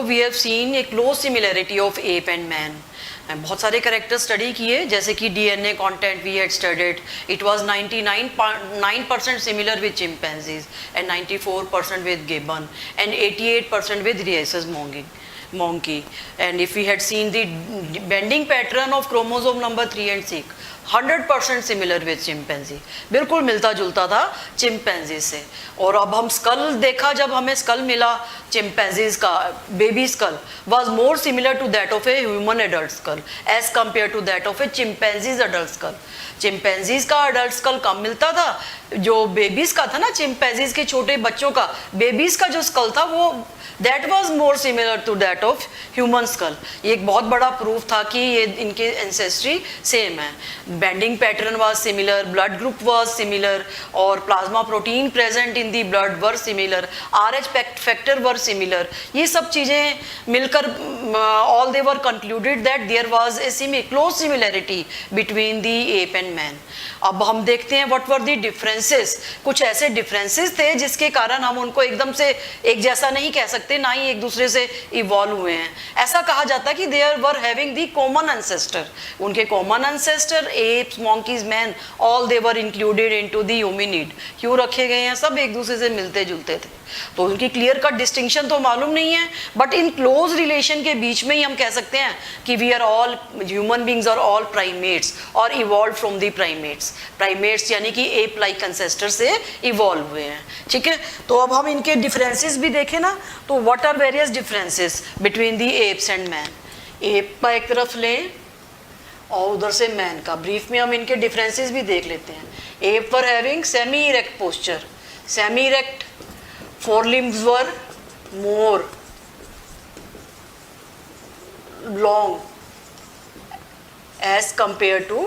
We have seen a close similarity of ape and man. बहुत सारे character study किए, जैसे कि DNA content we had studied, it was 99% similar with chimpanzees and 94% with gibbon and 88% with rhesus monkey. And if we had seen the bending pattern of chromosome number 3 and 6, 100% similar with chimpanzee, बिल्कुल मिलता जुलता था chimpanzee से। और अब हम school देखा, जब हमें स्कल मिला चिंपैंजीज का, baby skull was more similar to that of a human adult skull as compare to that of a chimpanzees adult skull. Chimpanzees का एडल्ट स्कल कम मिलता था, जो बेबीज का था ना, चिंपैंजीज के छोटे बच्चों का बेबीज का जो स्कल था वो that was more similar to that of human skull. ये एक बहुत बड़ा प्रूफ था कि ये इनके एंसेस्ट्री सेम है। Banding pattern was similar, blood group was similar, और plasma protein present in the blood were similar, RH factor were similar. ये सब चीज़ें मिलकर all they were concluded that there was a close similarity between the ape and man. अब हम देखते हैं what were the differences. कुछ ऐसे डिफरेंसेस थे जिसके कारण हम उनको एकदम से एक जैसा नहीं कह सकते, ना ही एक दूसरे से इवॉल्व हुए हैं। ऐसा कहा जाता है कि there were having the common ancestor, उनके common ancestor apes, monkeys, man, all they were included into the hominid. क्यों रखे गए हैं? सब एक दूसरे से मिलते जुलते थे, तो उनकी क्लियर कट डिस्टिंक्शन तो मालूम नहीं है, बट इन क्लोज रिलेशन के बीच में ही हम कह सकते हैं कि we are all human beings are all primates और evolve from the primates. Primates यानी कि एप लाइक एंसेस्टर से इवॉल्व हुए हैं। ठीक है, तो अब हम इनके डिफरेंसेस भी देखें ना, तो what are various differences between the apes and man. Ape का एक तरफ लें और उधर से मैन का। ब्रीफ में हम इनके डिफरेंसेस भी देख लेते हैं। App were having semi erect posture, semi erect, forelimbs were more long as compared to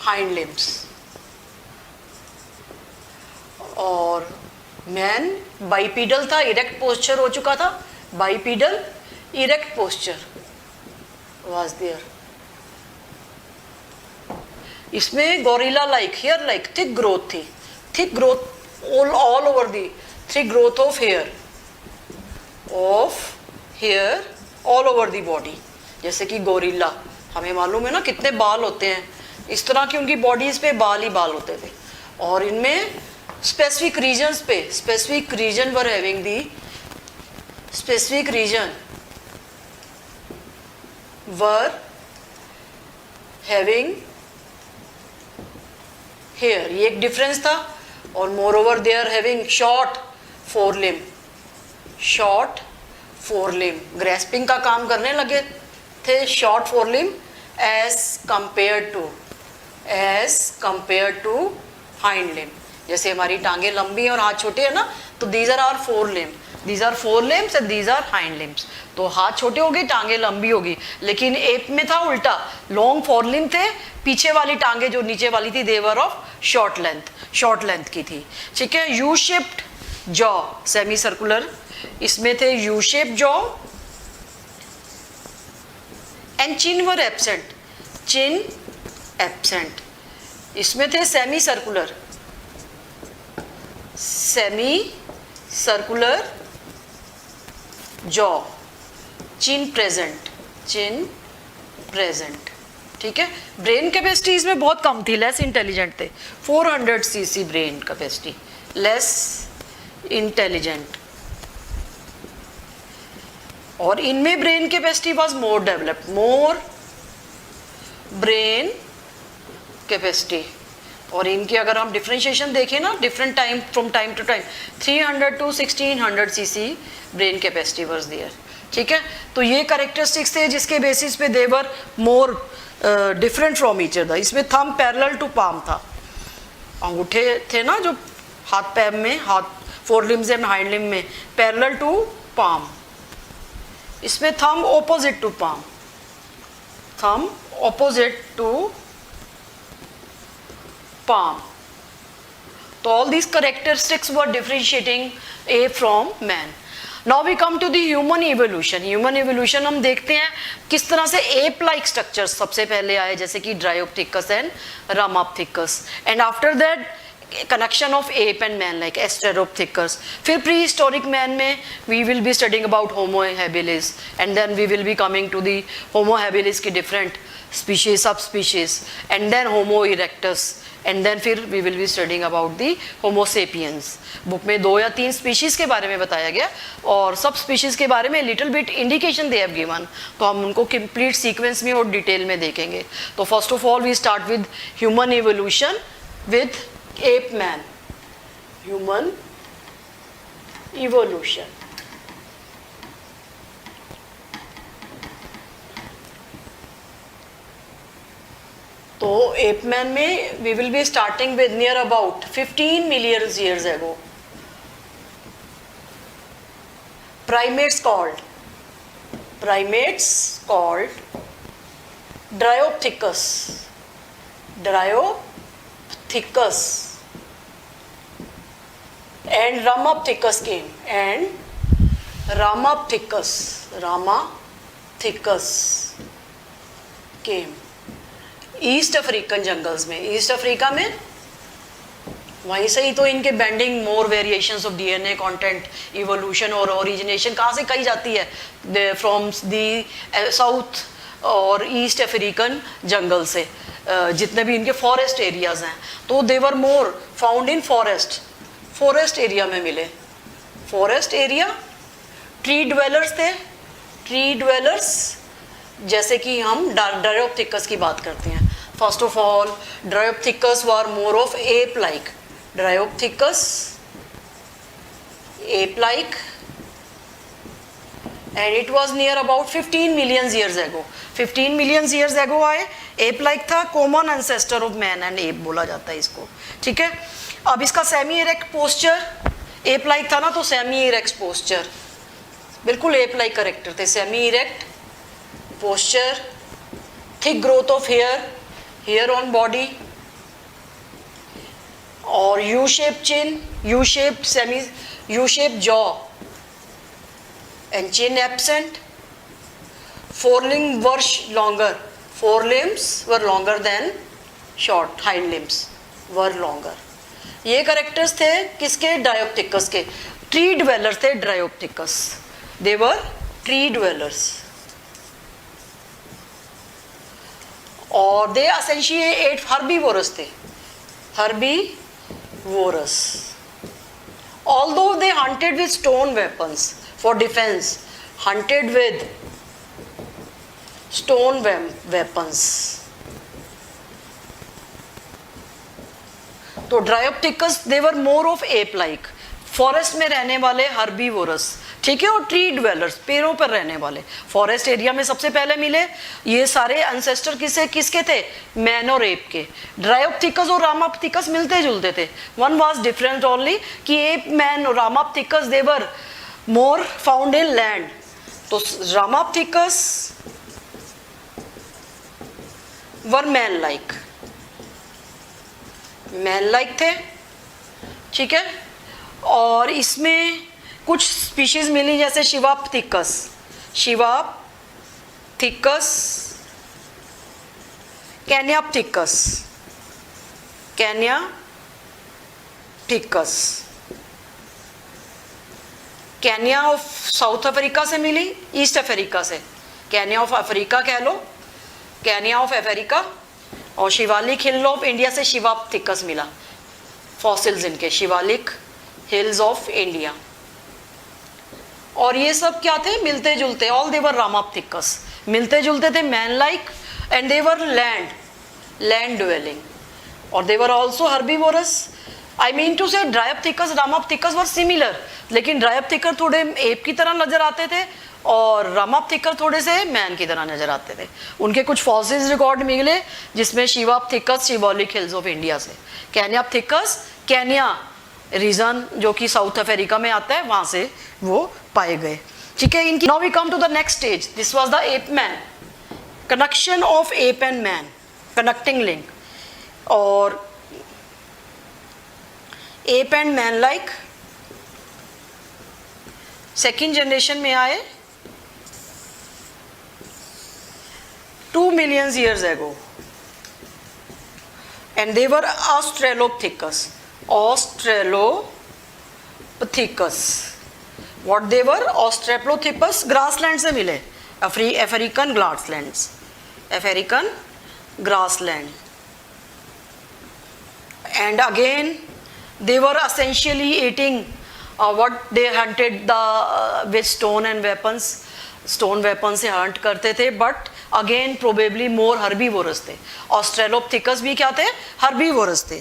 hind limbs, और मैन बाइपीडल था, इरेक्ट पोस्चर हो चुका था, bipedal erect posture was there. इसमें gorilla like, hair like thick growth थी, thick growth all over the, thick growth of hair all over the body. जैसे कि gorilla, हमें मालूम है ना कितने बाल होते हैं, इस तरह की उनकी बॉडीज पे बाल ही बाल होते थे। और इनमें स्पेसिफिक रीजन्स पे, specific region were having the, specific region were having hair, ये एक डिफरेंस था। और moreover they are having short forelimb, short forelimb, grasping का काम करने लगे थे, short forelimb as compare to hind limb. जैसे हमारी टांगे लंबी हैं और हाथ छोटे हैं ना, तो these are our forelimb, these are forelimbs and these are hind limbs. तो हाथ छोटे होगी, टांगे लंबी होगी। लेकिन एप में था उल्टा, लॉन्ग फोरलिम थे, पीछे वाली टांगे जो नीचे वाली थी देवर ऑफ शॉर्ट लेंथ की थी। ठीक है, U shaped jaw, semi circular, इसमें थे you shape jaw and chin were absent, chin absent. इसमें थे सेमी सर्कुलर जॉ, चिन प्रेजेंट। ठीक है, ब्रेन कैपेसिटी इसमें बहुत कम थी, लेस इंटेलिजेंट थे, 400 cc brain capacity, less intelligent. और इनमें brain capacity was more developed, more brain capacity. और इनकी अगर हम डिफ्रेंशिएशन देखें ना, different time from time to time, 300 to 1600 cc brain capacity was there. ठीक है, तो ये करेक्टरिस्टिक्स थे जिसके बेसिस पे they were more different from each other. इसमें थंब पैरेलल टू पाम था, अंगूठे थे ना जो हाथ पैर में, हाथ four limbs and hind limb में पैरेलल टू पाम। इसमें thumb opposite to palm, thumb opposite to palm. So all these characteristics were differentiating ape from man. Now we come to the human evolution. Human evolution हम देखते हैं किस तरह से ape like structures सबसे पहले आए, जैसे कि Dryopithecus and Ramapithecus, and after that connection of ape and man like Australopithecus. फिर प्री हिस्टोरिक मैन में we will be studying about Homo habilis and then we will be coming to the Homo habilis की different species, subspecies, and then Homo erectus, and then फिर we will be studying about the Homo sapiens. Book में 2 या 3 species के बारे में बताया गया और सब स्पीशीज के बारे में little bit indication they have given, तो हम उनको कंप्लीट सीक्वेंस में और डिटेल में देखेंगे. तो first of all we start with human evolution with ape man. Human evolution. तो एप मैन में we will be starting with near about 15 million years ago. Primates called Dryopithecus and Ramapithecus came, and Ramapithecus came east African jungles में. East Africa में वहीं से ही तो इनके bending more variations of DNA content, evolution और origination कहाँ से कही जाती है, फ्रॉम दी साउथ और ईस्ट अफ्रीकन जंगल से. जितने भी इनके फॉरेस्ट एरियाज हैं तो देवर मोर फाउंड इन फॉरेस्ट एरिया में मिले. Forest area. ट्री ड्वेलर्स थे. ट्री ड्वेलर्स जैसे कि हम ड्रायोप्थिकस की बात करते हैं. First of all Dryopithecus were more of ape like. Dryopithecus ape like and it was near about 15 million years ago. 15 million years ago आए. एप लाइक था. Common ancestor of man and ape बोला जाता है इसको. ठीक है. अब इसका semi erect posture. Ape like था ना तो सेमी इरेक्ट पोस्चर. बिल्कुल एप लाइक करेक्टर थे. Semi erect posture, thick growth of hair on body, और U-shaped chin, U-shaped jaw, and chin absent. Forelimbs were longer. Forelimbs were longer than short. Hind limbs were longer. ये characters थे किसके? ड्रायोप्थिकस के. Tree dwellers थे ड्रायोप्थिकस. They were tree dwellers. और they essentially herbivorous थे. Herbivorous. Although they hunted with stone weapons for defence. Hunted with stone weapons. तो Dryopithecus they were more of ape like. Forest में रहने वाले हर्बीवोरस. ठीक है. और ट्री ड्वेलर्स पेड़ों पर रहने वाले फॉरेस्ट एरिया में सबसे पहले मिले. ये सारे एंसेस्टर किसके थे? मैन और एप के. ड्रायोप्थिकस और रामाप्थिकस मिलते जुलते थे. वन वाज डिफरेंट ओनली कि एप मैन और रामाप्थिकस दे were more found in land. तो रामाप्थिकस वर मैन लाइक थे. ठीक है. और इसमें कुछ स्पीशीज मिली जैसे शिवाप्थिकस, कैन्याप्थिकस. कैन्या ऑफ साउथ अफ्रीका से मिली, ईस्ट अफ्रीका से. कैन्या ऑफ अफ्रीका कह लो, कैन्या ऑफ अफ्रीका. और शिवालिक हिल ऑफ इंडिया से शिवाप्थिकस मिला. फॉसिल्स इनके शिवालिक हिल्स ऑफ इंडिया. और ये सब क्या थे? मिलते जुलते. All they were Ramapithecus. मिलते जुलते थे, man like, and they were land dwelling. और they were also herbivorous. I mean to say Dryopithecus रामाप्थिकस were similar, लेकिन ड्रायोप्थिकस थोड़े एप की तरह नजर आते थे और रामाप्थिकस थोड़े से मैन की तरह नजर आते थे. उनके कुछ फॉसिल्स रिकॉर्ड मिले जिसमें शिवाप्थिकस शिवालिक हिल्स ऑफ इंडिया से. कैन्याप्थिकस कैन्या रीजन जो कि साउथ अफ्रीका में आता है वहां से वो पाए गए. ठीक है. इनकी now we come to the next stage. This was the ape man. Connection of ape and man, connecting link. और ape and man like second generation में आए 2 million years ago, and they were Australopithecus. Australopithecus, what they were, Australopithecus, grassland से मिले, African grasslands, African grassland. And again they were essentially eating what they hunted the with stone and weapons, stone weapons से hunt करते थे, but again probably more herbivorous थे. Australopithecus भी क्या थे, herbivorous थे.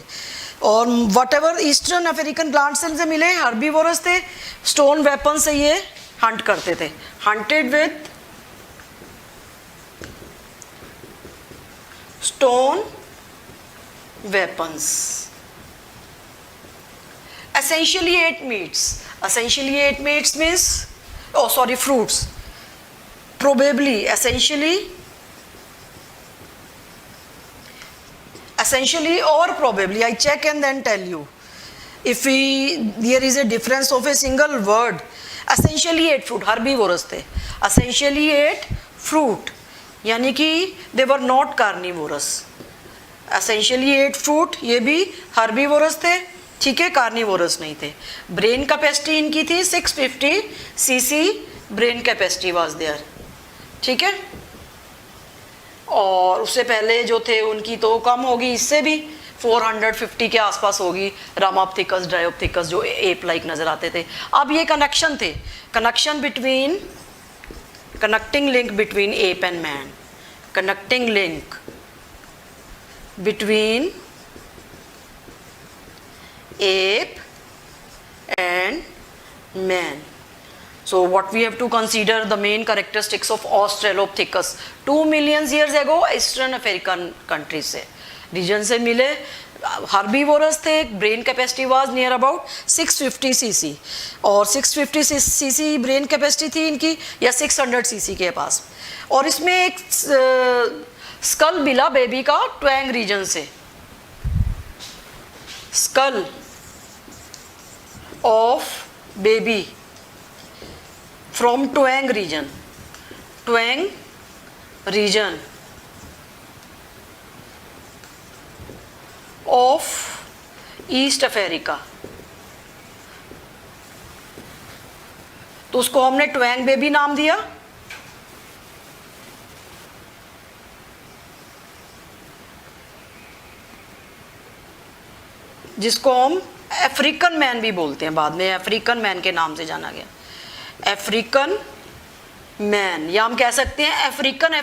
और whatever ईस्टर्न अफ्रीकन ग्रासलैंड से मिले हर्बीवोरस थे, स्टोन वेपन से ये हंट करते थे, hunted with stone weapons. Essentially ate meats. Essentially ate meats means, oh sorry, fruits. Probably essentially or probably, I check and then tell you. If there is a difference of a single word, essentially ate fruit, herbivorous थे, essentially ate fruit, यानी कि they were not carnivorous. essentially ate fruit, ये भी herbivorous थे, ठीक है, carnivorous नहीं थे. ब्रेन कैपेसिटी इनकी थी 650 CC, brain capacity was there, ठीक है. और उससे पहले जो थे उनकी तो कम होगी, इससे भी 450 के आसपास होगी, रामाप्थिकस, ड्रायोप्थिकस जो एप लाइक नजर आते थे. अब ये कनेक्शन थे, connection between, connecting link between app and man, connecting link between ape and man. So what we have to consider the main characteristics of Australopithecus. 2 million years ago Eastern African countries से, region से मिले, herbivores थे, brain capacity was near about 650 cc, और 650 cc brain capacity थी इनकी, या 600 cc के पास. और इसमें एक स्कल मिला बेबी का ट्वेंग रीजन से, school of baby from Tuang region, Tuang region of East Africa. तो उसको हमने ट्वेंग बेबी नाम दिया. जिसको हम अफ्रीकन मैन भी बोलते हैं, बाद में अफ्रीकन मैन के नाम से जाना गया, अफ्रीकन मैन, या हम कह सकते हैं अफ्रीकन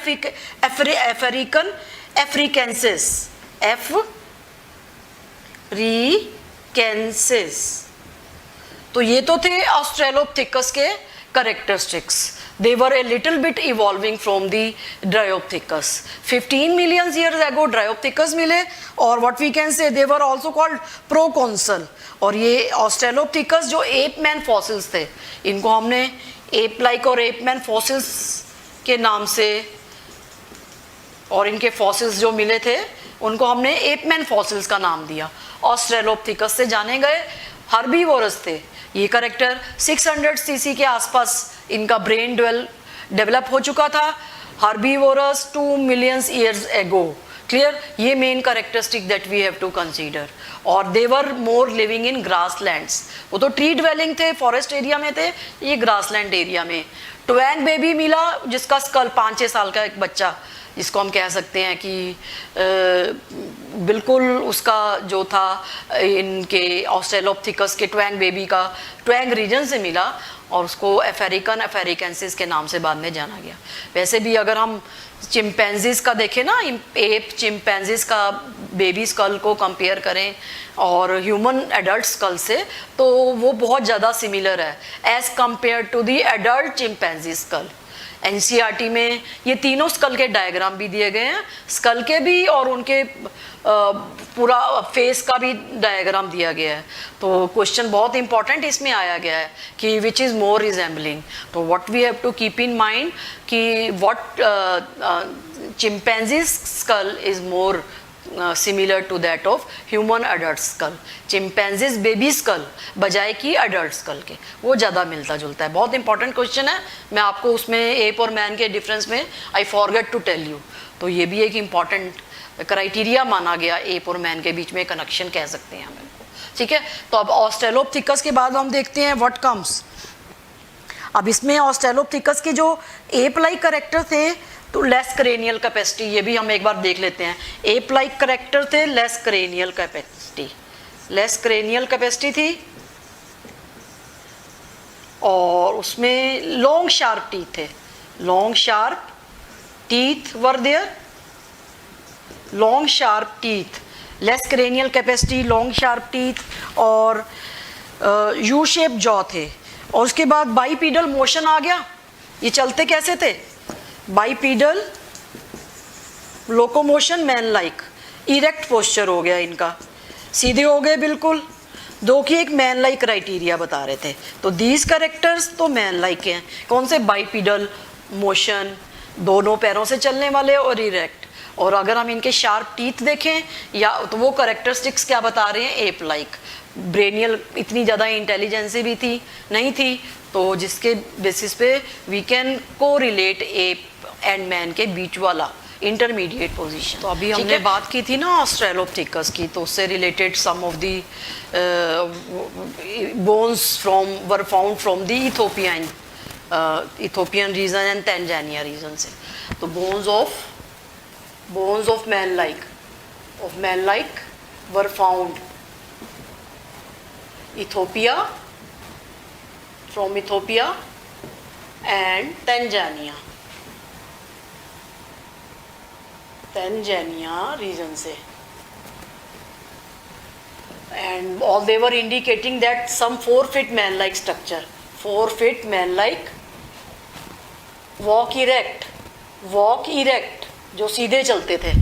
अफ्रीकेंसिस, एफ्रीकेंसिस. तो ये तो थे ऑस्ट्रेलोपिथेकस के characteristics. They were a little bit evolving from the Dryopithecus. 15 million years ago Dryopithecus मिले, और what we can say they were also called proconsul. और ये Australopithecus जो ape man fossils थे, इनको हमने ape like और ape man fossils के नाम से, और इनके fossils जो मिले थे उनको हमने ape man fossils का नाम दिया. Australopithecus से जाने गए, herbivorous थे. ये करेक्टर 600 सीसी के आसपास इनका ब्रेन डेवलप हो चुका था, herbivorous 2 millions years ago. Clear, ये main characteristic that we have to consider. और they were more living in grasslands, वो तो ट्री ड्वेलिंग थे, फॉरेस्ट एरिया में थे, ये ग्रासलैंड एरिया में. ट्वैंग बेबी मिला जिसका स्कल 5-6 साल का एक बच्चा, जिसको हम कह सकते हैं कि बिल्कुल उसका जो था इनके ऑस्ट्रेलोपिथेकस के ट्वैंग बेबी का ट्वैंग रीजन से मिला, और उसको अफ्रीकेंसिस के नाम से बाद में जाना गया. वैसे भी अगर हम चिंपैंजीज का देखें ना, एप चिंपैंजीज का बेबी स्कल को कंपेयर करें और ह्यूमन एडल्ट स्कल से, तो वो बहुत ज़्यादा सिमिलर है as compare to the adult chimpanzee skull. NCERT में ये तीनों स्कल के डायग्राम भी दिए गए हैं, स्कल के भी और उनके पूरा फेस का भी डायग्राम दिया गया है. तो क्वेश्चन बहुत इंपॉर्टेंट इसमें आया गया है कि विच इज़ मोर रिजेंबलिंग. तो what we have to keep in mind कि what chimpanzee skull is more similar to that of human adult skull. Chimpanzees baby skull बजाय कि अडल्ट स्कल के, वो ज़्यादा मिलता जुलता है. बहुत इंपॉर्टेंट क्वेश्चन है, मैं आपको उसमें एप और मैन के डिफरेंस में I forget to tell you. तो ये भी एक इम्पॉर्टेंट क्राइटेरिया माना गया एप और मैन के बीच में कनेक्शन कह सकते हैं हम इनको. ठीक है। तो अब ऑस्ट्रेलोपिथेकस के बाद हम देखते हैं व्हाट कम्स। अब इसमें ऑस्ट्रेलोपिथेकस के जो एप लाइक कैरेक्टर थे, तो लेस क्रेनियल कैपेसिटी, ये भी हम एक बार देख लेते हैं। एप लाइक कैरेक्टर थे, less cranial capacity, less cranial capacity थी, और उसमें लॉन्ग शार्प टीथ थे, long sharp teeth were there, long sharp teeth, less cranial capacity, long sharp teeth, और यू शेप जॉ थे। और उसके बाद बाइपीडल मोशन आ गया। ये चलते कैसे थे? Bipedal locomotion, man like, erect posture हो गया इनका, सीधे हो गए बिल्कुल, दो की एक मैन लाइक क्राइटेरिया बता रहे थे। तो दीज कैरेक्टर्स तो मैन लाइक हैं। कौन से? बाइपीडल मोशन, दोनों पैरों से चलने वाले, और इरेक्ट। और अगर हम इनके शार्प टीथ देखें या तो वो कैरेक्टरिस्टिक्स क्या बता रहे हैं? Ape like. ब्रेनियल इतनी ज़्यादा इंटेलिजेंसी भी थी नहीं थी, तो जिसके बेसिस पे वी कैन को रिलेट एप एंड मैन के बीच वाला इंटरमीडिएट पोजीशन। तो अभी हमने बात की थी ना ऑस्ट्रेलोपिथेकस की, तो उससे related some of the bones were found from the Ethiopian region and Tanzania region से। तो bones of man like were found from Ethiopia and Tanzania region से, and all they were indicating that some 4-foot man-like structure, 4-foot man-like, walk erect, जो सीधे चलते थे।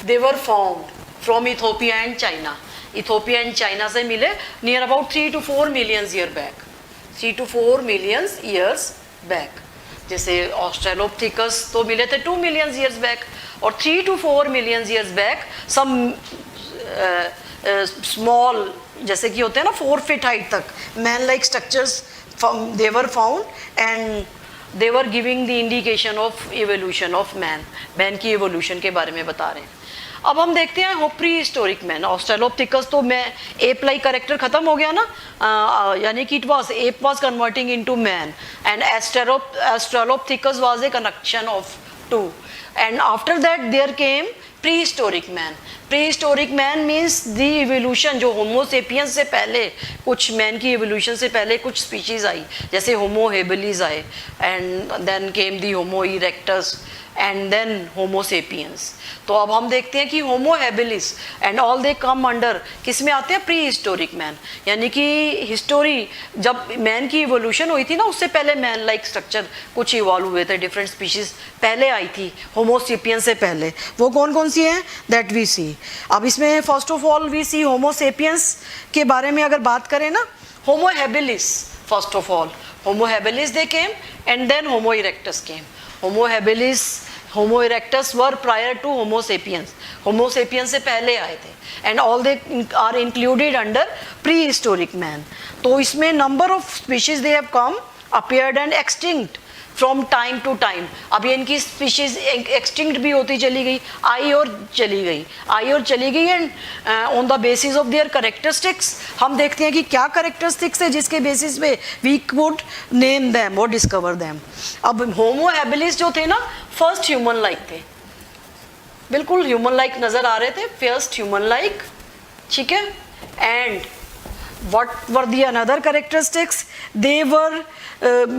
They were found from Ethiopia and China, Ethiopia and China से मिले near about 3 to 4 million years back, 3 to 4 million years back. जैसे Australopithecus तो मिले थे 2 million years बैक, और 3 to 4 million years back some small, जैसे कि होते हैं ना 4 feet हाइट तक, man like structures they were found and they were giving the indication of evolution of man की एवोल्यूशन के बारे में बता रहे हैं। अब हम देखते हैं प्री हिस्टोरिक मैन। ऑस्ट्रेलोपिथेकस तो मैं एप लाइक कैरेक्टर खत्म हो गया ना, यानी कि ape was converting into man, and Australopithecus was a connection of two, and after that there came prehistoric man. Prehistoric man means the evolution, जो Homo sapiens से पहले, कुछ मैन की इवोल्यूशन से पहले कुछ स्पीशीज आई, जैसे होमो हेबिलिस आए, and then came the Homo erectus and then Homo sapiens. तो अब हम देखते हैं कि Homo habilis and all they come under किस में आते हैं? प्री हिस्टोरिक मैन, यानी कि हिस्टोरी जब मैन की इवोल्यूशन हुई थी ना, उससे पहले मैन लाइक स्ट्रक्चर कुछ इवॉल्व हुए थे, डिफरेंट स्पीशीज पहले आई थी होमो सेपियंस से पहले। वो कौन कौन सी हैं? That we see. अब इसमें first of all we see Homo sapiens के बारे में अगर बात करें ना, Homo habilis, first of all Homo habilis they came and then Homo erectus came. Homo habilis, Homo erectus were prior to Homo sapiens, Homo sapiens से पहले आए थे, and all they are included under prehistoric man. तो इसमें number of species they have come, appeared and extinct from time to time. अब इनकी species extinct भी होती चली गई, आई और चली गई, and on the basis of their characteristics हम देखते हैं कि क्या कैरेक्टरिस्टिक्स है जिसके बेसिस पे वी वुड नेम दैम और डिस्कवर दैम। अब होमो हैबिलिस जो थे ना, फर्स्ट ह्यूमन लाइक थे, बिल्कुल ह्यूमन लाइक नजर आ रहे थे, फर्स्ट ह्यूमन लाइक, ठीक है। And what were the another characteristics? They were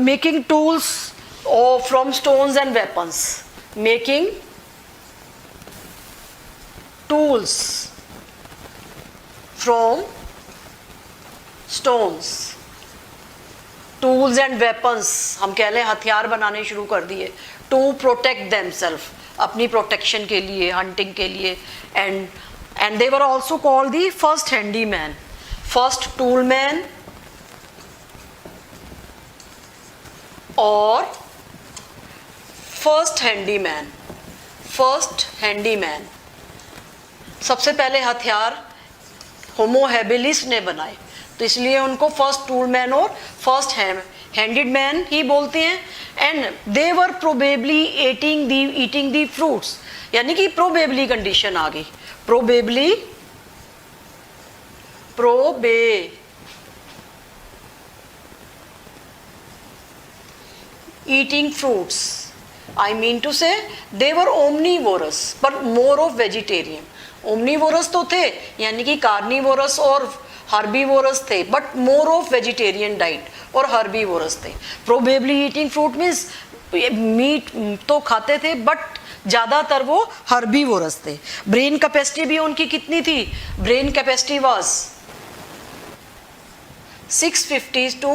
making tools from stones and weapons, making tools from stones, tools and weapons, हम कह लें हथियार बनाने शुरू कर दिए, to protect themselves, अपनी प्रोटेक्शन के लिए, हंटिंग के लिए, and they were also called the first handyman, first toolman और फर्स्ट हैंडीमैन। फर्स्ट हैंडीमैन सबसे पहले हथियार होमो हैबिलिस ने बनाए, तो इसलिए उनको फर्स्ट टूलमैन और फर्स्ट हैंडेड मैन ही बोलते हैं। And they were probably eating the fruits, यानी कि प्रोबेबली कंडीशन आ गई, probably eating fruits. I mean to say they were omnivorous but more of vegetarian. Omnivorous तो थे यानी कि carnivorous और herbivorous थे, but more of vegetarian diet और herbivorous थे. Probably eating fruit means meat तो खाते थे बट ज़्यादातर वो हर्बीवोरस थे. ब्रेन कैपेसिटी भी उनकी कितनी थी? Brain capacity was 650 to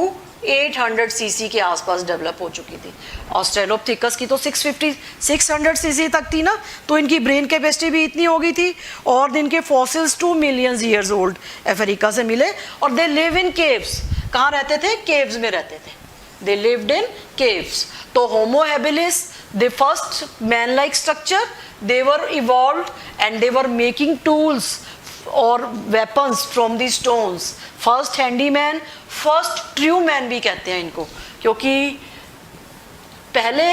800 CC के आसपास डेवलप हो चुकी थी. ऑस्ट्रेलोपिथेकस की तो 600 सीसी तक थी ना, तो इनकी ब्रेन कैपेसिटी भी इतनी हो गई थी. और इनके fossils 2 million years old Africa से मिले. और दे लिव इन केव्स. कहाँ रहते थे? केव्स में रहते थे. They lived in caves. तो Homo habilis, the first man like structure, they were evolved and they were making tools or weapons from the stones. First handyman, first true man भी कहते हैं इनको, क्योंकि पहले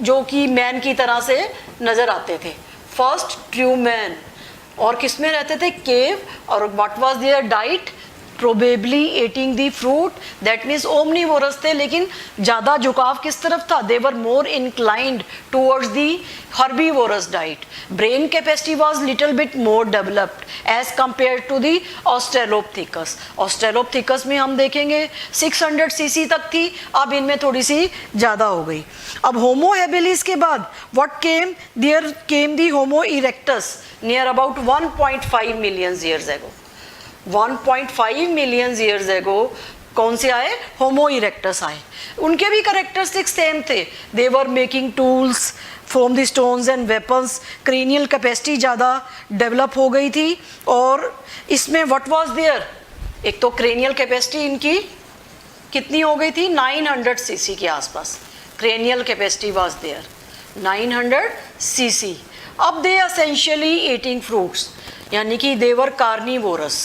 जो कि मैन की तरह से नजर आते थे. First true man. और किस में रहते थे? केव. और what was their diet? Probably eating the fruit. That means omnivorous थे, लेकिन ज़्यादा झुकाव किस तरफ था? They were more inclined towards the herbivorous diet. Brain capacity was little bit more developed as compare to the Australopithecus. Australopithecus में हम देखेंगे 600 सीसी तक थी, अब इनमें थोड़ी सी ज़्यादा हो गई. अब होमो हैबिलिस के बाद what came? There came the Homo erectus near about 1.5 million years ago. 1.5 million years एगो कौन से आए? होमो इरेक्टस आए. उनके भी कैरेक्टरिस्टिक्स सेम थे. They were making tools from the stones and weapons. Cranial capacity ज़्यादा डेवलप हो गई थी. और इसमें व्हाट वाज देयर? एक तो क्रेनियल कैपेसिटी इनकी कितनी हो गई थी? 900 सीसी के आसपास. Cranial capacity was there 900 CC. अब दे एसेंशियली ईटिंग फ्रूट्स, यानी कि दे वर कार्निवोरस.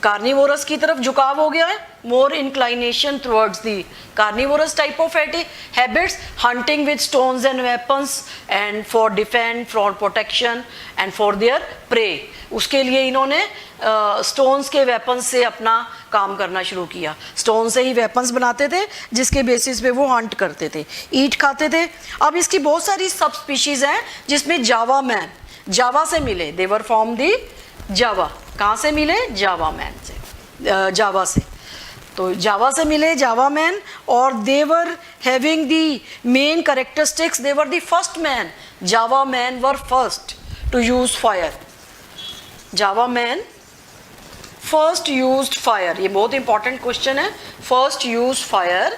कार्निवोरस की तरफ झुकाव हो गया है. More inclination towards the carnivorous type of habits. Hunting with stones and weapons and for defend, for protection and for their prey. उसके लिए इन्होंने स्टोन्स के वेपन्स से अपना काम करना शुरू किया. स्टोन से ही वेपन्स बनाते थे जिसके बेसिस पे वो हंट करते थे, ईट खाते थे. अब इसकी बहुत सारी सब स्पीशीज हैं जिसमें जावा मैन, जावा से मिले. देवर फ्रॉम दी जावा. कहाँ से मिले? जावा मैन से, जावा से. तो जावा से मिले जावा मैन. और they were having the main characteristics. They were the first man. Java man were first to use fire. Java man first used fire. ये बहुत इंपॉर्टेंट क्वेश्चन है. First use fire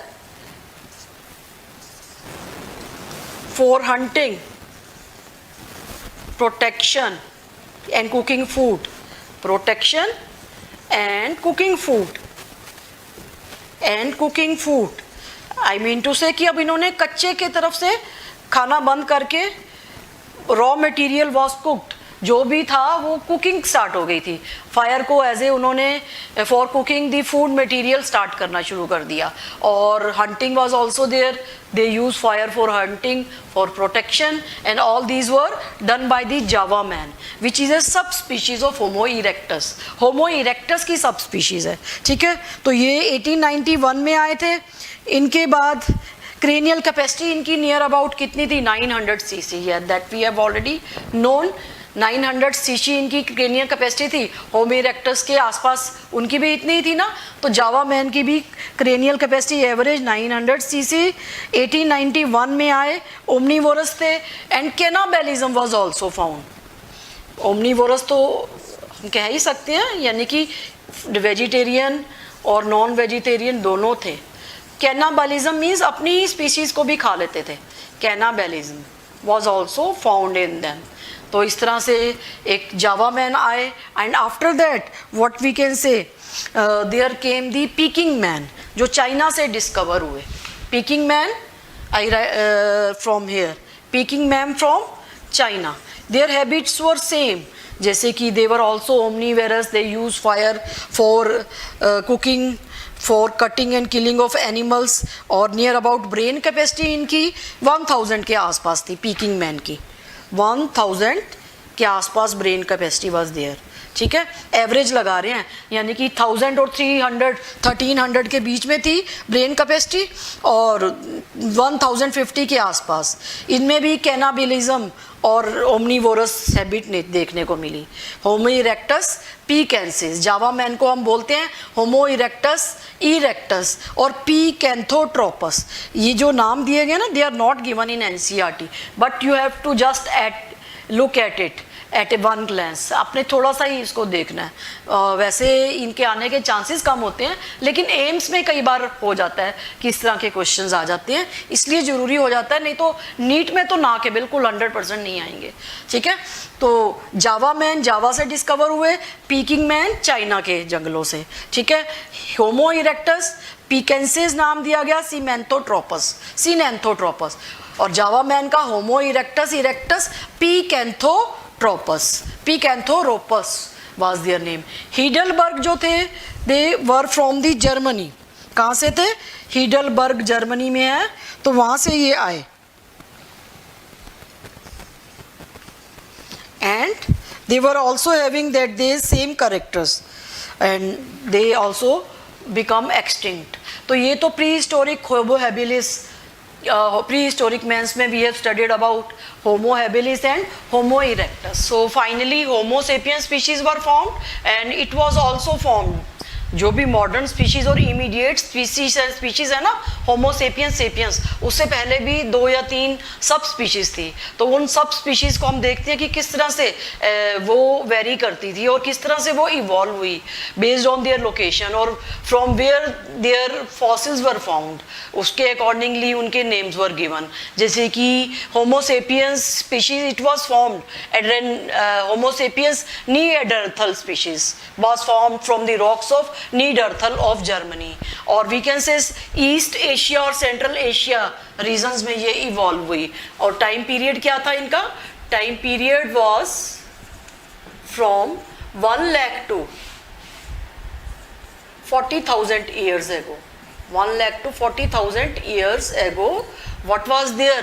for hunting, protection and cooking food. Protection and cooking food. And cooking food I mean to say कि अब इन्होंने कच्चे के तरफ से खाना बंद करके रॉ मटेरियल वॉज कुक्ड. जो भी था वो कुकिंग स्टार्ट हो गई थी. फायर को एज ए उन्होंने for cooking the food material start करना शुरू कर दिया. और hunting was also there. They use fire for hunting, for protection and all these were done by the Java man which is a subspecies of Homo erectus. Homo erectus की सब species है. ठीक है. तो ये 1891 में आए थे. इनके बाद क्रेनियल कैपेसिटी इनकी नियर अबाउट कितनी थी? 900 CC. That we have already known. 900 CC इनकी क्रेनियल कैपेसिटी थी. होमो इरेक्टस के आसपास उनकी भी इतनी ही थी ना. तो जावा मैन की भी क्रेनियल कैपेसिटी एवरेज 900 सीसी. 1891 में आए. ओमनीवोरस थे. And cannibalism was also found. Omnivorous तो हम कह ही सकते हैं, यानी कि वेजिटेरियन और नॉन वेजिटेरियन दोनों थे. कैनाबैलिज्म मीन्स अपनी ही स्पीशीज़ को भी खा लेते थे. Cannibalism was also found in them. तो इस तरह से एक जावा मैन आए. And after that what we can say there came the Peking man, जो चाइना से डिस्कवर हुए. पीकिंग मैन आई from here. Peking man from China. Their habits were same. जैसे कि they were also omnivorous. They use fire for cooking, for cutting and killing of animals. और near about brain capacity इनकी 1000 के आसपास थी. Peeking man की 1000 के आसपास ब्रेन कैपेसिटी वाज देयर. ठीक है, एवरेज लगा रहे हैं, यानी कि 1000 और 300 1300 के बीच में थी ब्रेन कैपेसिटी और 1050 के आसपास। इनमें भी कैनाबिलिज्म और ओमनीवोरस हैबिट देखने को मिली। होमो इरेक्टस, पी कैंसिस, जावा मैन को हम बोलते हैं होमो इरेक्टस, इरेक्टस और पी कैंथोट्रोपस। ये जो नाम दिए गए ना, they are not given in NCERT, but you have to just look at it at a one glance. आपने थोड़ा सा ही इसको देखना है। वैसे इनके आने के चांसेस कम होते हैं, लेकिन एम्स में कई बार हो जाता है कि इस तरह के क्वेश्चंस आ जाते हैं, इसलिए ज़रूरी हो जाता है, नहीं तो नीट में तो ना के बिल्कुल 100% नहीं आएंगे। ठीक है, तो जावा मैन जावा से डिस्कवर हुए, पीकिंग मैन चाइना के जंगलों से। ठीक है, होमो इरेक्टस, पीकेंसिस नाम दिया गया सीनेंथोट्रोपस, और जावा मैन का Homo erectus erectus Pithecanthropus was their name. Heidelberg जो थे, they were from the Germany. कहाँ से थे? हीडलबर्ग जर्मनी में है, तो वहाँ से ये आए। And they were also having that they same characters and they also become extinct. तो ये तो pre historic Homo habilis, prehistoric mans में we have studied about Homo habilis and Homo erectus. So finally Homo sapiens species were formed, and it was also formed जो भी modern species और immediate species है ना, होमो sapiens sapiens, उससे पहले भी 2 या 3 सब स्पीशीज थी। तो उन सब स्पीशीज को हम देखते हैं कि किस तरह से वो वेरी करती थी और किस तरह से वो इवॉल्व हुई बेस्ड ऑन देयर लोकेशन और from where their fossils were found, उसके अकॉर्डिंगली उनके नेम्स वर गिवन। जैसे कि Homo sapiens species it was formed and Homo sapiens Neanderthal species was formed from the rocks of Neanderthal of Germany, और we can say East Asia और Central Asia regions में ये evolve हुई। और time period क्या था इनका? Time period was from 1 lakh to 40,000 years ago. 1 lakh to 40,000 years ago, what was there?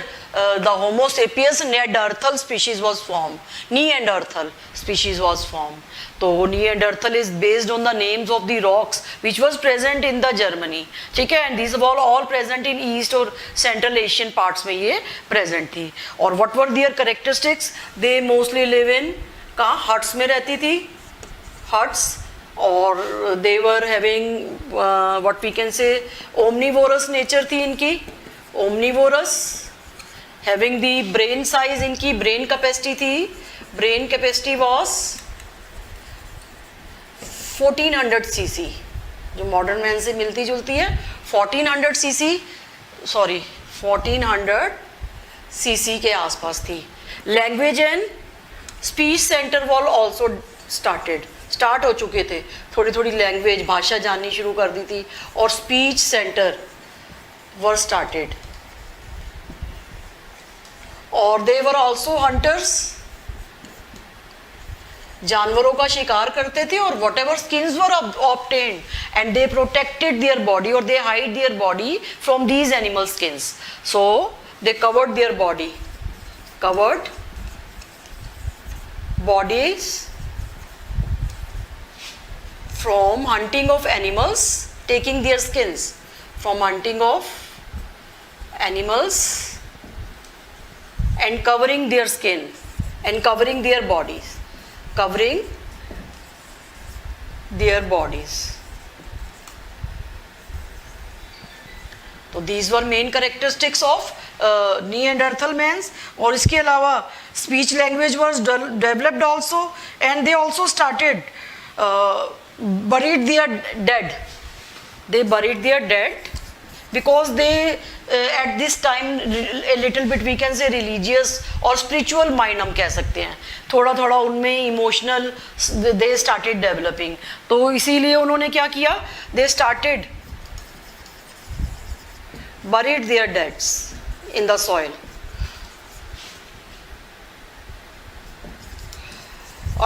The Homo sapiens Neanderthal species was formed. Neanderthal species was formed. तो Neanderthal is based on the names of the rocks which was present in the Germany. ठीक है, and these were all present in East और Central Asian parts में ये present थी। और what were their characteristics? They mostly live in कहाँ? Huts में रहती थी, huts, और they were having what we can say omnivorous nature थी इनकी, omnivorous, having the brain size, इनकी brain capacity थी, brain capacity was 1400 cc, जो मॉडर्न मैन से मिलती जुलती है। 1400 cc, सॉरी 1400 cc के आसपास थी। Language and speech centre wall also start हो चुके थे, थोड़ी थोड़ी लैंग्वेज भाषा जाननी शुरू कर दी थी, और स्पीच सेंटर वर स्टार्टेड। और दे वर ऑल्सो हंटर्स, जानवरों का शिकार करते थे, और whatever skins were obtained and they protected their body और they hide their body from these animal skins, so they covered their body, covered bodies from hunting of animals, taking their skins from hunting of animals and covering their skin and covering their bodies, covering their bodies. तो these were main characteristics of Neanderthal mans. और इसके अलावा speech language was developed also, and they also started buried their dead. They buried their dead because they at this time a little bit we can say religious और spiritual mind हम कह सकते हैं, थोड़ा थोड़ा उनमें emotional they started developing. तो इसीलिए उन्होंने क्या किया? They started buried their deads in the soil,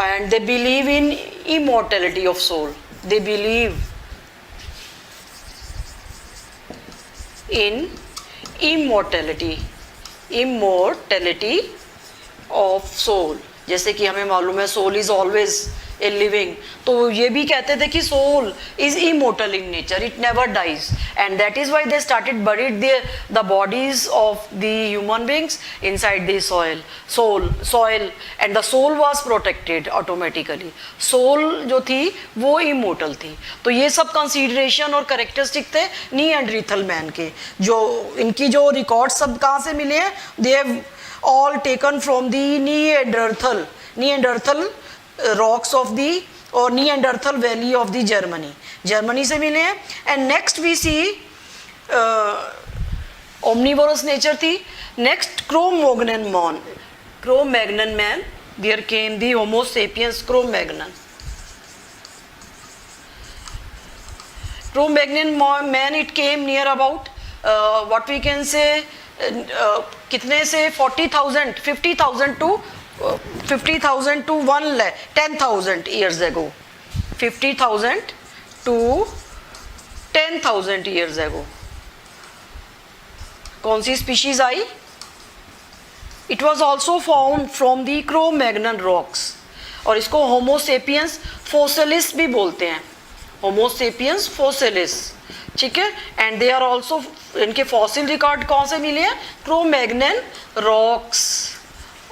and they believe in immortality of soul. They believe in immortality of soul. जैसे कि हमें मालूम है soul is always a living, तो ये भी कहते थे कि soul is immortal in nature, it never dies, and that is why they started buried the bodies of the human beings inside the soil and the soul was protected automatically. Soul जो थी वो immortal थी। तो ये सब consideration और characteristic थे Neanderthal man के। जो इनकी जो रिकॉर्ड सब कहाँ से मिले हैं, they have all taken from the Neanderthal rocks of the और Neanderthal valley of the Germany से मिले हैं। And next we see omnivorous nature थी। Next Cro-Magnon man, there came the Homo sapiens Cro-Magnon man, it came near about what we can say कितने से 50,000 to 10,000 years ago, 50,000 to 10,000 years ago। कौन सी species आई? It was also found from the Cro-Magnon rocks, और इसको Homo sapiens फोसिलिस भी बोलते हैं, होमोसेपियंस फोसिलिस, ठीक है। एंड दे आर ऑल्सो, इनके फॉसिल रिकॉर्ड कौन से मिले हैं? Cro-Magnon rocks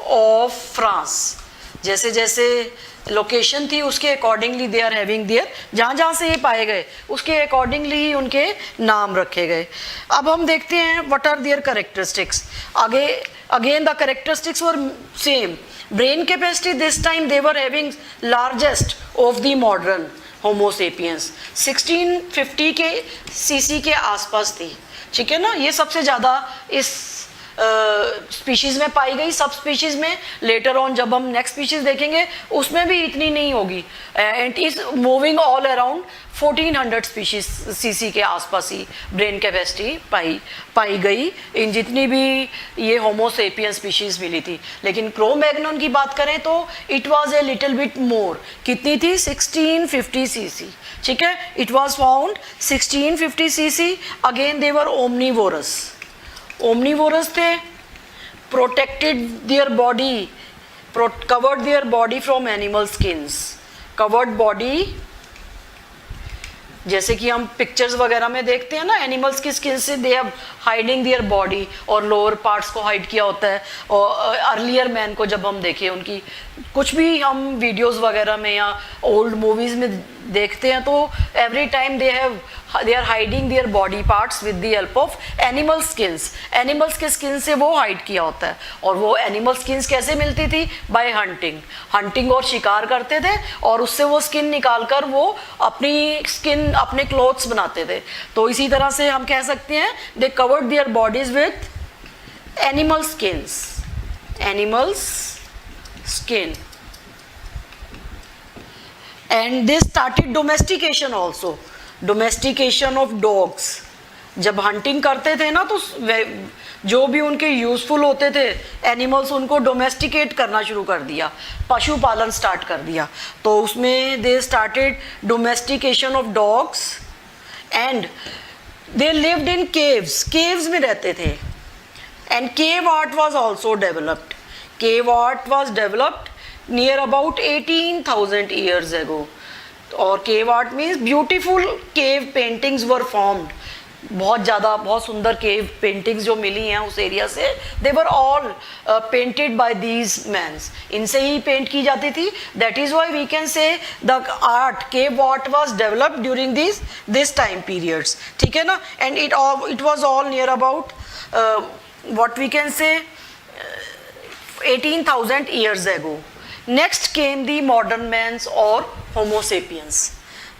of France. जैसे जैसे लोकेशन थी उसके accordingly they are having there, जहाँ जहाँ से ये पाए गए उसके अकॉर्डिंगली ही उनके नाम रखे गए। अब हम देखते हैं व्हाट आर देयर करेक्टरिस्टिक्स। आगे again the characteristics were same. Brain capacity this time they were having largest of the modern Homo sapiens, 1650 के सीसी के आसपास थी, ठीक है ना। ये सबसे ज़्यादा इस स्पीशीज़ में पाई गई। सब स्पीशीज़ में लेटर ऑन जब हम नेक्स्ट स्पीशीज़ देखेंगे उसमें भी इतनी नहीं होगी। And is moving all around 1400 species CC के आसपास ही ब्रेन कैपेसिटी पाई गई इन जितनी भी ये होमोसेपियन स्पीशीज़ मिली थी। लेकिन क्रो-मैग्नन की बात करें तो it was a little bit more. कितनी थी? 1650 सीसी, ठीक है। It was found 1650 cc. Again they were omnivorous थे, protected their body, covered their body from animal skins. Covered body, जैसे कि हम पिक्चर्स वगैरह में देखते हैं ना, एनिमल्स की स्किन से they have hiding their body, और लोअर पार्ट्स को हाइड किया होता है। और अर्लियर मैन को जब हम देखें, उनकी कुछ भी हम वीडियोस वगैरह में या ओल्ड मूवीज में देखते हैं तो every time they are hiding their body parts with the help of animal skins. Animals के स्किन से वो हाइड किया होता है। और वो एनिमल स्किन्स कैसे मिलती थी? बाय हंटिंग और शिकार करते थे, और उससे वो स्किन निकाल कर वो अपनी स्किन, अपने क्लोथ्स बनाते थे। तो इसी तरह से हम कह सकते हैं दे covered their bodies with animal skin. And they started domestication also, domestication of dogs. जब हंटिंग करते थे ना तो जो भी उनके यूजफुल होते थे एनिमल्स, उनको डोमेस्टिकेट करना शुरू कर दिया, पशुपालन स्टार्ट कर दिया। तो उसमें they started domestication of dogs and they lived in caves में रहते थे। And cave art was also developed. Cave art was developed near about 18,000 years ago। और cave art means beautiful cave paintings were formed. बहुत सुंदर cave paintings जो मिली हैं उस area से, they were all painted by these mans. इनसे ही paint की जाती थी। That is why we can say the cave art was developed during this time periods, ठीक है ना। And it was all near about what we can say 18,000 years ago। Next came the modern mans और Homo sapiens.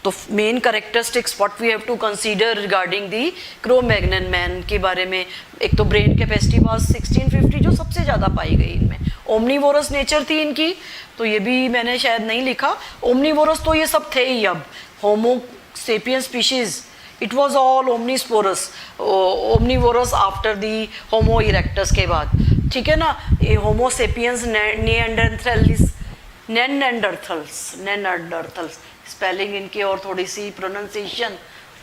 तो main characteristics what we have to consider regarding the Cro-Magnon man के बारे में, एक तो ब्रेन कैपेसिटी वाज 1650 जो सबसे ज़्यादा पाई गई इनमें। ओमनीवोरस नेचर थी इनकी, तो ये भी मैंने शायद नहीं लिखा। ओमनीवोरस तो ये सब थे ही। अब Homo sapien species, it was all omnivorous after the Homo erectus के बाद, ठीक है ना। ये होमोसेपियंस नेनडरथल्स, स्पेलिंग इनकी और थोड़ी सी प्रोनाउंसिएशन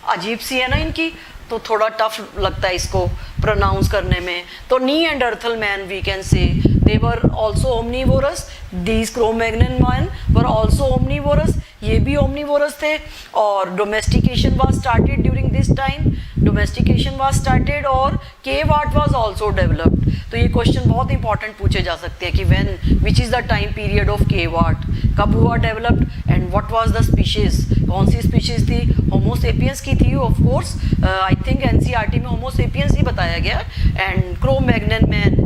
अजीब सी है ना इनकी, तो थोड़ा टफ लगता है इसको प्रोनाउंस करने में। तो Neanderthal man we can say they were also omnivorous. These Cro-Magnon man were also omnivorous. ये भी omnivorous थे. और domestication was started during this time. Domestication was started और cave art was also developed. तो ये क्वेश्चन बहुत important पूछे जा सकते हैं कि when, which is the time period of cave art, कब हुआ developed and what was the species, कौन सी स्पीशीज थी, होमो सेपियंस की थी of course. I think NCERT में होमो सेपियंस ही बताया गया. एंड क्रो-मैग्नन मैन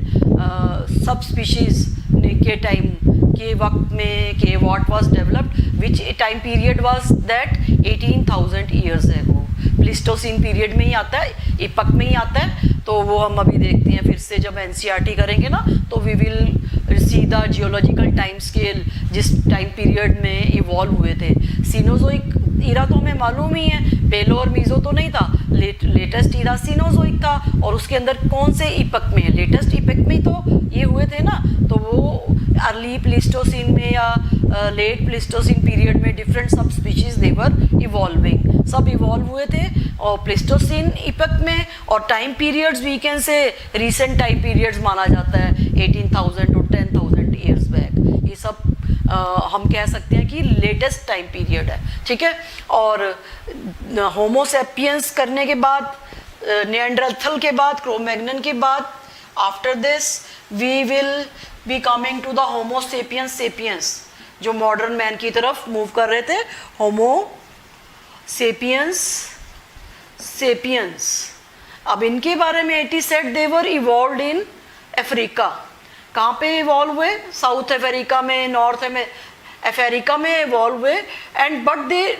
सब स्पीशीज के टाइम के वक्त में के what was developed, which time period was that 18,000 years ago. Pleistocene period में ही आता है, इपक में ही आता है. तो वो हम अभी देखते हैं फिर से जब एनसीईआरटी करेंगे ना, तो we will see the geological time scale जिस टाइम पीरियड में इवॉल्व हुए थे. सीनोजोइक ईरा तो हमें मालूम ही है, पेलो और मीजो तो नहीं था. लेटेस्ट ईरा सीनोजोइक था. और उसके अंदर कौन से इपक में है, लेटेस्ट इपक में तो ये हुए थे ना. तो वो अर्ली प्लीस्टोसिन में या लेट प्लीस्टोसिन पीरियड में different subspecies they were evolving, सब इवॉल्व हुए थे. और प्लीस्टोसिन इपक में और time periods we can say recent time periods माना जाता है 18,000 और 10,000 ईयर्स बैक. ये सब हम कह सकते हैं कि लेटेस्ट टाइम पीरियड है. ठीक है. और होमो सेपियंस करने के बाद, निएंडरथल के बाद, क्रो-मैग्नन के बाद, after this we will be coming to the Homo sapiens sapiens, जो मॉडर्न मैन की तरफ मूव कर रहे थे. Homo sapiens sapiens. अब इनके बारे में it is said they were evolved in Africa. कहाँ पे इवॉल्व हुए? साउथ अफ्रीका में, नॉर्थ अफ्रीका में इवॉल्व हुए. एंड बट दे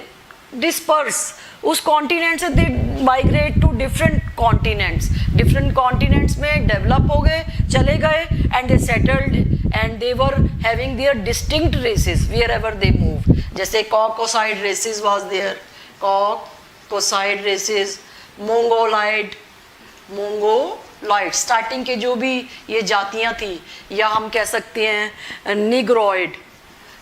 डिस्पर्स, उस कॉन्टिनेंट से they migrate to different continents. Different continents में डेवलप हो गए, चले गए. And they settled and they were having their distinct races wherever they move. जैसे Caucasoid races was there, Caucasoid races, Mongoloid, starting के जो भी ये जातियां थी, या हम कह सकते हैं निग्रोइड,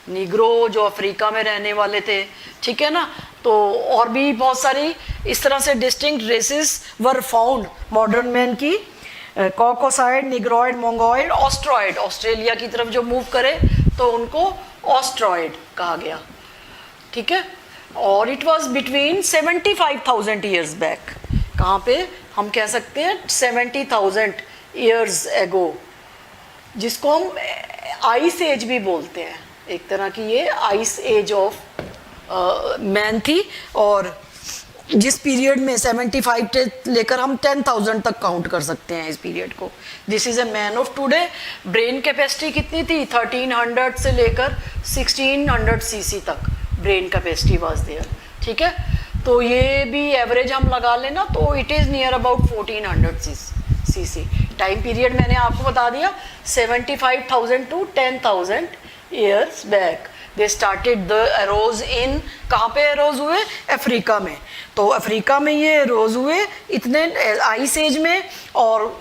निग्रो जो अफ्रीका में रहने वाले थे. ठीक है ना. तो और भी बहुत सारी इस तरह से distinct races were found modern man की. Caucasoid, Negroid, मोंगोइड, ऑस्ट्रॉइड. ऑस्ट्रेलिया की तरफ जो मूव करे तो उनको ऑस्ट्रॉइड कहा गया. ठीक है. और it was between 75,000 years back. कहाँ पे हम कह सकते हैं 70,000 ईयर्स एगो, जिसको हम आइस एज भी बोलते हैं. एक तरह की ये आइस एज ऑफ मैन थी. और जिस पीरियड में 75 से लेकर हम 10,000 तक काउंट कर सकते हैं इस पीरियड को. This is a man of today. Brain capacity कितनी थी? 1300 से लेकर 1600 सीसी तक ब्रेन कैपेसिटी वाज देयर. ठीक है. तो ये भी एवरेज हम लगा लेना तो it is near about 1400 cc. Time period मैंने आपको बता दिया 75,000 to 10,000 years back. They started the arose in, कहाँ पे अरोज हुए? अफ्रीका में. तो अफ्रीका में ये अरोज हुए इतने आइस एज में. और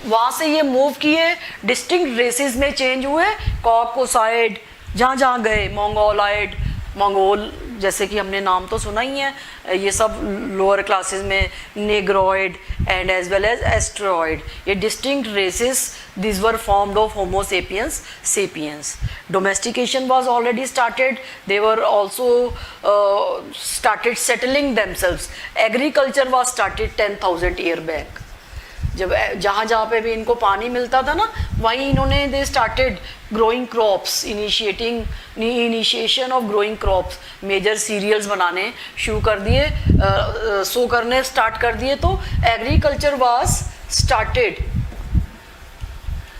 वहाँ से ये मूव किए, डिस्टिंक्ट रेसेस में चेंज हुए. कॉकोसाइड जहाँ जहाँ गए, मंगोलाइड, मंगोल जैसे कि हमने नाम तो सुना ही है, ये सब लोअर क्लासेस में, negroid and as well as australoid. ये distinct races, this were formed of homo sapiens sapiens. Domestication was already started. They were also started settling themselves. Agriculture was started 10,000 year back. जब जहाँ जहाँ पे भी इनको पानी मिलता था ना, वहीं इन्होंने they started growing crops, initiation of growing crops. Major cereals बनाने शुरू कर दिए, सो करने स्टार्ट कर दिए. तो agriculture was started.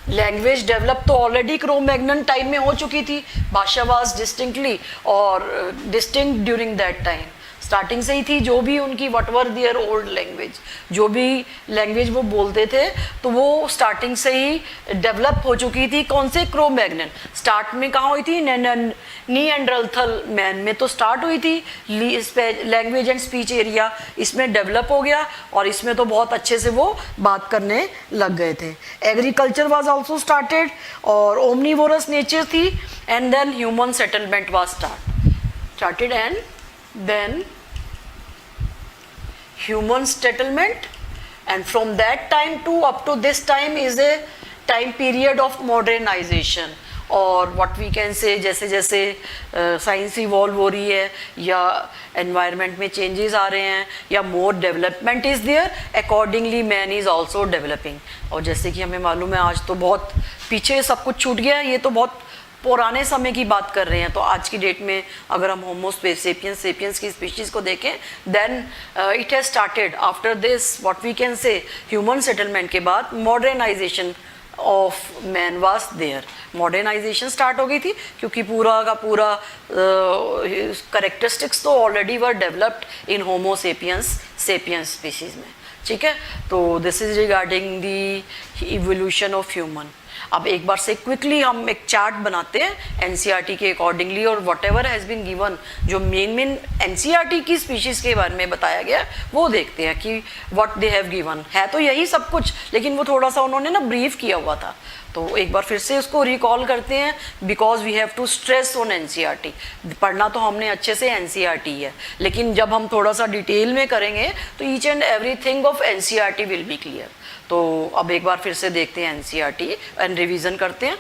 Language develop तो ऑलरेडी क्रो-मैग्नन टाइम में हो चुकी थी. भाषा वाज डिस्टिंक्टली और distinct during that time. Starting से ही थी. जो भी उनकी what were their old language, जो भी लैंग्वेज वो बोलते थे, तो वो स्टार्टिंग से ही डेवलप हो चुकी थी. कौन से? क्रो-मैग्नन. स्टार्ट में कहाँ हुई थी? निएंडरथल मैन में तो स्टार्ट हुई थी. लैंग्वेज एंड स्पीच एरिया इसमें डेवलप हो गया और इसमें तो बहुत अच्छे से वो बात करने लग गए थे. एग्रीकल्चर वाज आल्सो स्टार्टेड और ओमनीवोरस नेचर थी. And then human settlement was started and then human settlement. And from that time to up to this time is a time period of modernization और what we can say जैसे जैसे science evolve हो रही है या environment में changes आ रहे हैं या more development is there, accordingly man is also developing. और जैसे कि हमें मालूम है आज तो बहुत पीछे सब कुछ छूट गया, ये तो बहुत पुराने समय की बात कर रहे हैं। तो आज की डेट में अगर हम होमो सेपियंस की स्पीशीज़ को देखें, then it has started after this what we can say human settlement के बाद modernization of man was there. Modernization start हो गई थी क्योंकि पूरा का पूरा करेक्टरिस्टिक्स तो already were developed in Homo sapiens species में, ठीक है। तो this is regarding the evolution of human. अब एक बार से क्विकली हम एक चार्ट बनाते हैं एनसीईआरटी के अकॉर्डिंगली, और whatever has been given, जो मेन एनसीईआरटी की स्पीशीज़ के बारे में बताया गया वो देखते हैं कि व्हाट दे हैव गिवन। है तो यही सब कुछ, लेकिन वो थोड़ा सा उन्होंने ना ब्रीफ किया हुआ था, तो एक बार फिर से उसको रिकॉल करते हैं because we have to stress on NCERT. पढ़ना तो हमने अच्छे से एनसीईआरटी है, लेकिन जब हम थोड़ा सा डिटेल में करेंगे तो each and everything of NCERT will be clear. तो अब एक बार फिर से देखते हैं एनसीईआरटी एंड रिवीजन करते हैं।